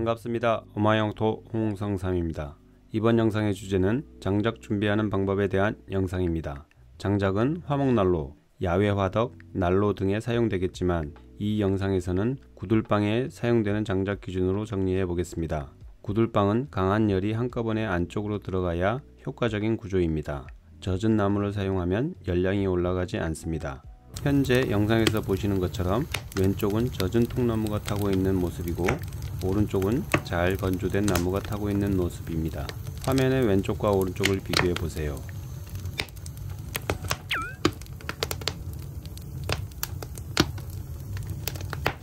반갑습니다. 오마영토 홍성삼입니다. 이번 영상의 주제는 장작 준비하는 방법에 대한 영상입니다. 장작은 화목난로, 야외 화덕, 난로 등에 사용되겠지만 이 영상에서는 구들방에 사용되는 장작 기준으로 정리해 보겠습니다. 구들방은 강한 열이 한꺼번에 안쪽으로 들어가야 효과적인 구조입니다. 젖은 나무를 사용하면 열량이 올라가지 않습니다. 현재 영상에서 보시는 것처럼 왼쪽은 젖은 통나무가 타고 있는 모습이고 오른쪽은 잘 건조된 나무가 타고 있는 모습입니다. 화면의 왼쪽과 오른쪽을 비교해 보세요.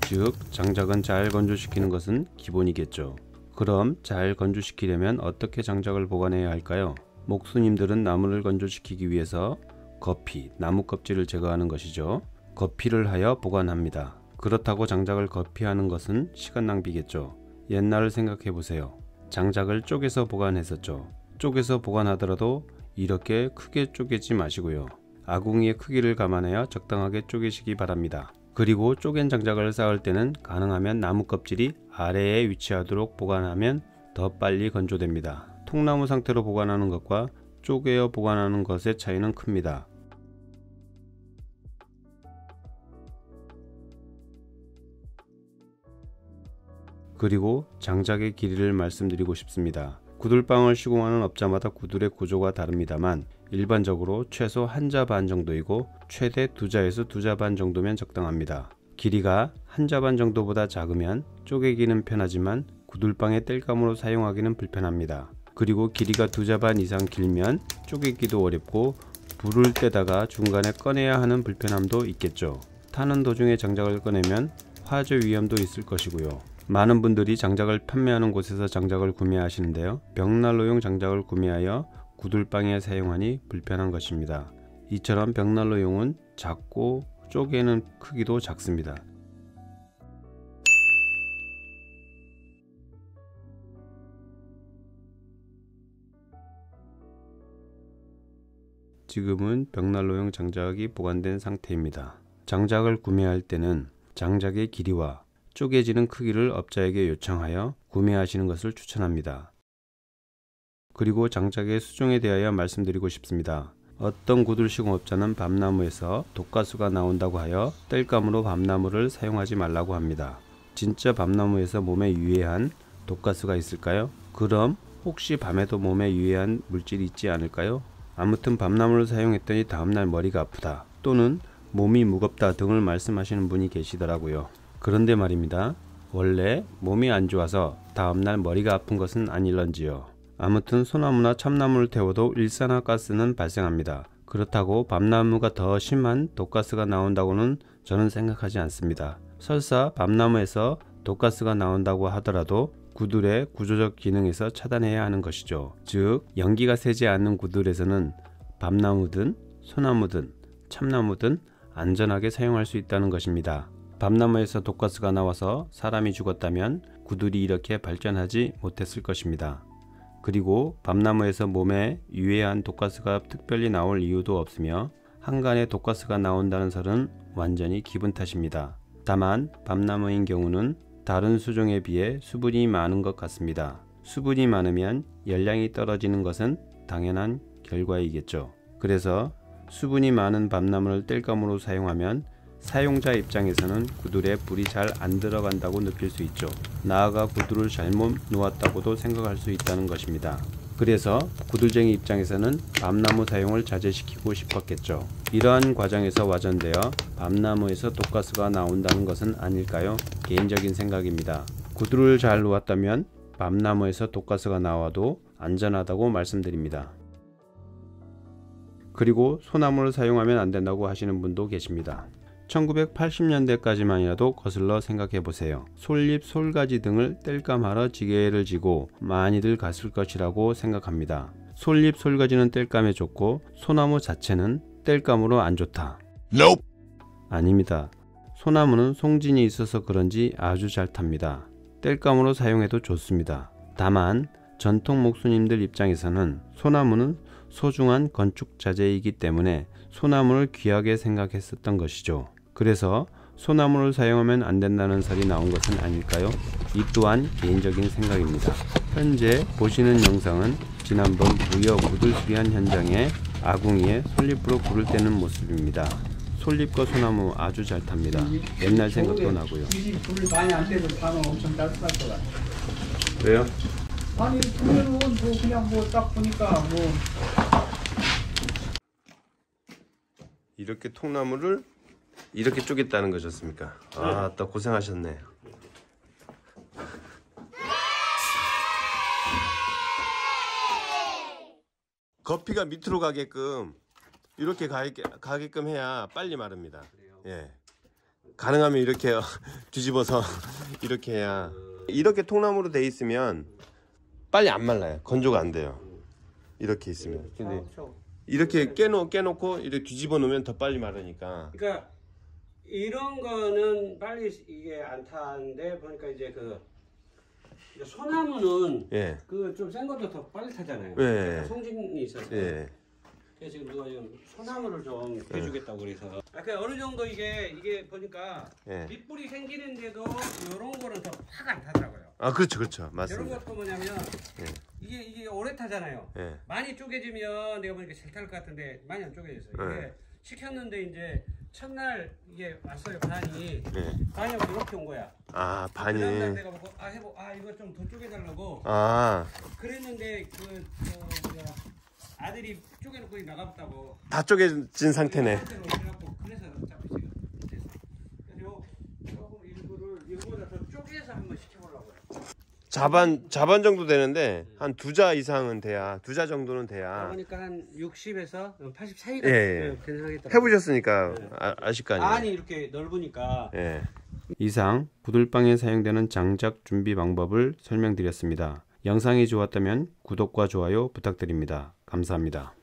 즉 장작은 잘 건조시키는 것은 기본이겠죠. 그럼 잘 건조시키려면 어떻게 장작을 보관해야 할까요? 목수님들은 나무를 건조시키기 위해서 거피, 나무 껍질을 제거하는 것이죠. 거피를 하여 보관합니다. 그렇다고 장작을 거피하는 것은 시간 낭비겠죠. 옛날을 생각해 보세요. 장작을 쪼개서 보관했었죠. 쪼개서 보관하더라도 이렇게 크게 쪼개지 마시고요. 아궁이의 크기를 감안하여 적당하게 쪼개시기 바랍니다. 그리고 쪼갠 장작을 쌓을 때는 가능하면 나무 껍질이 아래에 위치하도록 보관하면 더 빨리 건조됩니다. 통나무 상태로 보관하는 것과 쪼개어 보관하는 것의 차이는 큽니다. 그리고 장작의 길이를 말씀드리고 싶습니다. 구들방을 시공하는 업자마다 구들의 구조가 다릅니다만 일반적으로 최소 1자 반 정도이고 최대 2자에서 2자 반 정도면 적당합니다. 길이가 1자 반 정도보다 작으면 쪼개기는 편하지만 구들방의 땔감으로 사용하기는 불편합니다. 그리고 길이가 2자 반 이상 길면 쪼개기도 어렵고 불을 떼다가 중간에 꺼내야 하는 불편함도 있겠죠. 타는 도중에 장작을 꺼내면 화재 위험도 있을 것이고요. 많은 분들이 장작을 판매하는 곳에서 장작을 구매하시는데요. 벽난로용 장작을 구매하여 구들방에 사용하니 불편한 것입니다. 이처럼 벽난로용은 작고 쪼개는 크기도 작습니다. 지금은 벽난로용 장작이 보관된 상태입니다. 장작을 구매할 때는 장작의 길이와 쪼개지는 크기를 업자에게 요청하여 구매하시는 것을 추천합니다. 그리고 장작의 수종에 대하여 말씀드리고 싶습니다. 어떤 구들 시공업자는 밤나무에서 독가스가 나온다고 하여 땔감으로 밤나무를 사용하지 말라고 합니다. 진짜 밤나무에서 몸에 유해한 독가스가 있을까요? 그럼 혹시 밤에도 몸에 유해한 물질이 있지 않을까요? 아무튼 밤나무를 사용했더니 다음날 머리가 아프다 또는 몸이 무겁다 등을 말씀하시는 분이 계시더라고요. 그런데 말입니다. 원래 몸이 안 좋아서 다음날 머리가 아픈 것은 아닐런지요. 아무튼 소나무나 참나무를 태워도 일산화가스는 발생합니다. 그렇다고 밤나무가 더 심한 독가스가 나온다고는 저는 생각하지 않습니다. 설사 밤나무에서 독가스가 나온다고 하더라도 구들의 구조적 기능에서 차단해야 하는 것이죠. 즉 연기가 새지 않는 구들에서는 밤나무든 소나무든 참나무든 안전하게 사용할 수 있다는 것입니다. 밤나무에서 독가스가 나와서 사람이 죽었다면 구들이 이렇게 발전하지 못했을 것입니다. 그리고 밤나무에서 몸에 유해한 독가스가 특별히 나올 이유도 없으며 한간에 독가스가 나온다는 설은 완전히 기분 탓입니다. 다만 밤나무인 경우는 다른 수종에 비해 수분이 많은 것 같습니다. 수분이 많으면 열량이 떨어지는 것은 당연한 결과이겠죠. 그래서 수분이 많은 밤나무를 땔감으로 사용하면 사용자 입장에서는 구들에 불이 잘 안 들어간다고 느낄 수 있죠. 나아가 구들을 잘못 놓았다고도 생각할 수 있다는 것입니다. 그래서 구들쟁이 입장에서는 밤나무 사용을 자제시키고 싶었겠죠. 이러한 과정에서 와전되어 밤나무에서 독가스가 나온다는 것은 아닐까요? 개인적인 생각입니다. 구들을 잘 놓았다면 밤나무에서 독가스가 나와도 안전하다고 말씀드립니다. 그리고 소나무를 사용하면 안 된다고 하시는 분도 계십니다. 1980년대까지만이라도 거슬러 생각해 보세요. 솔잎, 솔가지 등을 땔감하러 지게를 지고 많이들 갔을 것이라고 생각합니다. 솔잎, 솔가지는 땔감에 좋고 소나무 자체는 땔감으로 안 좋다. Nope. 아닙니다. 소나무는 송진이 있어서 그런지 아주 잘 탑니다. 땔감으로 사용해도 좋습니다. 다만 전통 목수님들 입장에서는 소나무는 소중한 건축 자재이기 때문에 소나무를 귀하게 생각했었던 것이죠. 그래서 소나무를 사용하면 안 된다는 설이 나온 것은 아닐까요? 이 또한 개인적인 생각입니다. 현재 보시는 영상은 지난번 부여 묻을 수리한 현장에 아궁이에 솔잎으로 불을 떼는 모습입니다. 솔잎과 소나무 아주 잘 탑니다. 옛날 생각도 나고요. 불이 많이 안 떼도 밤은 엄청 따뜻할 것 같아. 왜요? 아니 불은 뭐 그냥 뭐 딱 보니까 뭐 이렇게 통나무를 이렇게 쪼갰다는 거셨습니까? 아, 또 고생하셨네. 거피가 밑으로 가게끔 이렇게 가게끔 해야 빨리 마릅니다. 예. 가능하면 이렇게 뒤집어서 이렇게 해야. 이렇게 통나무로 돼 있으면 빨리 안 말라요. 건조가 안 돼요. 이렇게 있으면. 근데 이렇게 깨놓고 이렇게 뒤집어 놓으면 더 빨리 마르니까. 그러니까 이런 거는 빨리 이게 안 타는데 보니까 이제 이제 소나무는 예. 그 좀 센 것도 더 빨리 타잖아요. 예. 송진이 있어서. 예. 그래서 지금 누가 지금 소나무를 좀 해주겠다고 그래서. 그 어느 정도 이게 보니까 예. 밑불이 생기는데도 이런 거는 더 확 안 타더라고요. 아, 그렇죠. 이런 맞습니다. 것도 뭐냐면 예. 이게 오래 타잖아요. 예. 많이 쪼개지면 내가 보니까 잘 탈 것 같은데 많이 안 쪼개졌어요. 이게 네. 시켰는데 이제 첫날 이게 왔어요. 반이 예. 반이 이렇게 온 거야. 아, 반이. 그다음날 내가 보고 이거 좀 더 쪼개달라고 아, 그랬는데 아들이 쪼개놓고 나가봤다고. 다 쪼개진 상태네. 그래서 어차피 지금 됐어. 그래서 조금 일부를 더 쪼개서 한번 시켜보려고요. 자반 정도 되는데 한 2자 이상은 돼야, 2자 정도는 돼야. 그러니까 한 60에서 80 사이가 예. 괜찮겠다. 해보셨으니까 아실 거 아니에요. 안이 이렇게 넓으니까. 예. 이상 구들방에 사용되는 장작 준비 방법을 설명드렸습니다. 영상이 좋았다면 구독과 좋아요 부탁드립니다. 감사합니다.